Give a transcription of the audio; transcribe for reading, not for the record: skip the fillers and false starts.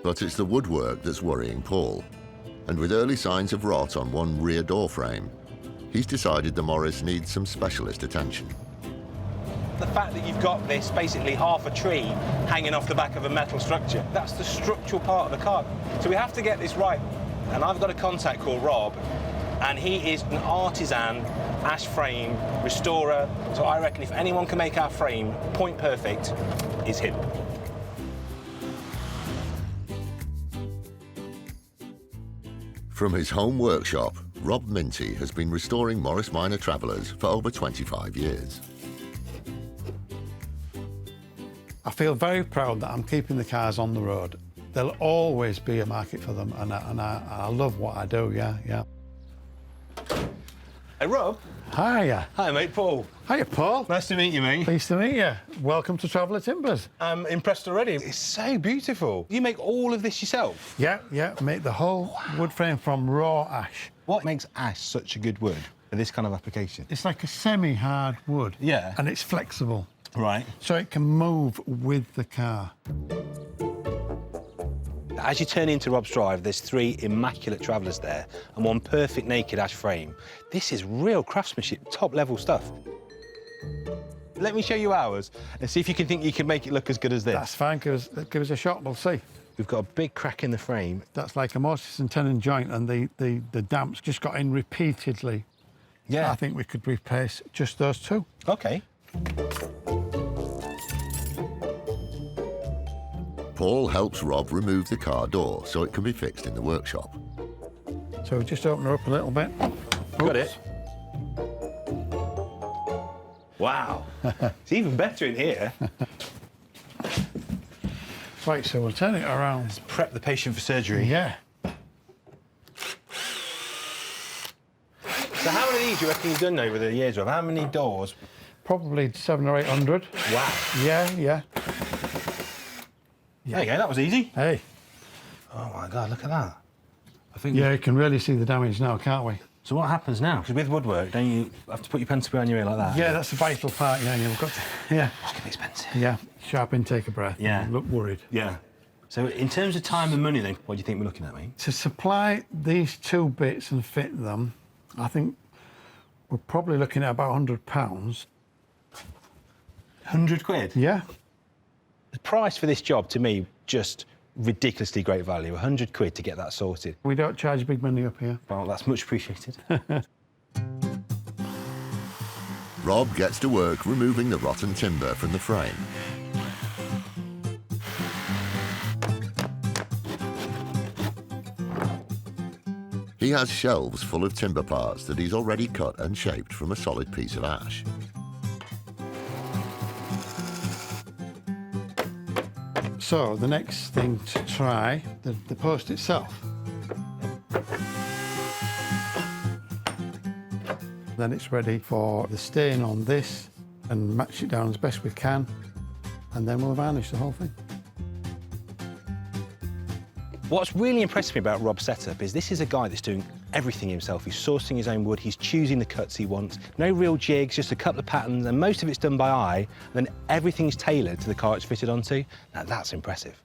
But it's the woodwork that's worrying Paul. And with early signs of rot on one rear door frame, he's decided the Moris needs some specialist attention. The fact that you've got this basically half a tree hanging off the back of a metal structure, that's the structural part of the car. So we have to get this right. And I've got a contact called Rob, and he is an artisan ash frame restorer. So I reckon if anyone can make our frame point perfect, it's him. From his home workshop, Rob Minty has been restoring Moris Minor travellers for over 25 years. I feel very proud that I'm keeping the cars on the road. There'll always be a market for them, and I love what I do, yeah. Hey, Rob. Hiya. Hi, mate, Paul. Hiya, Paul. Nice to meet you, mate. Pleased to meet you. Welcome to Traveller Timbers. I'm impressed already. It's so beautiful. You make all of this yourself? Yeah, make the whole wood frame from raw ash. What makes ash such a good wood for this kind of application? It's like a semi-hard wood. Yeah. And it's flexible. Right. So it can move with the car. As you turn into Rob's Drive, there's 3 immaculate Travellers there and 1 perfect naked ash frame. This is real craftsmanship, top-level stuff. Let me show you ours and see if you think you can make it look as good as this. That's fine, give us a shot, we'll see. We've got a big crack in the frame. That's like a mortise and tenon joint, and the damps just got in repeatedly. Yeah. I think we could replace just those 2. OK. Paul helps Rob remove the car door so it can be fixed in the workshop. So we just open her up a little bit. Got it. Wow. It's even better in here. Right, so we'll turn it around. Let's prep the patient for surgery. Yeah. So how many of these do you reckon you've done over the years, Rob? How many doors? Probably 700 or 800. Wow. Yeah. There you go, that was easy. Hey. Oh, my God, look at that. I think. Yeah, you can really see the damage now, can't we? So what happens now? Because with woodwork, don't you have to put your pencil behind your ear like that? Yeah, that's a vital part, yeah, you've got to, yeah. It's going to be expensive. Yeah, sharp intake of breath. Yeah. Look worried. Yeah. So in terms of time and money, then, what do you think we're looking at, mate? To supply these 2 bits and fit them, I think we're probably looking at about £100. 100 quid? Yeah. The price for this job, to me, just ridiculously great value. 100 quid to get that sorted. We don't charge big money up here. Well, that's much appreciated. Rob gets to work removing the rotten timber from the frame. He has shelves full of timber parts that he's already cut and shaped from a solid piece of ash. So the next thing to try, the post itself. Then it's ready for the stain on this and match it down as best we can, and then we'll varnish the whole thing. What's really impressed me about Rob's setup is this is a guy that's doing everything himself. He's sourcing his own wood, he's choosing the cuts he wants, no real jigs, just a couple of patterns, and most of it's done by eye, and then everything's tailored to the car it's fitted onto. Now, that's impressive.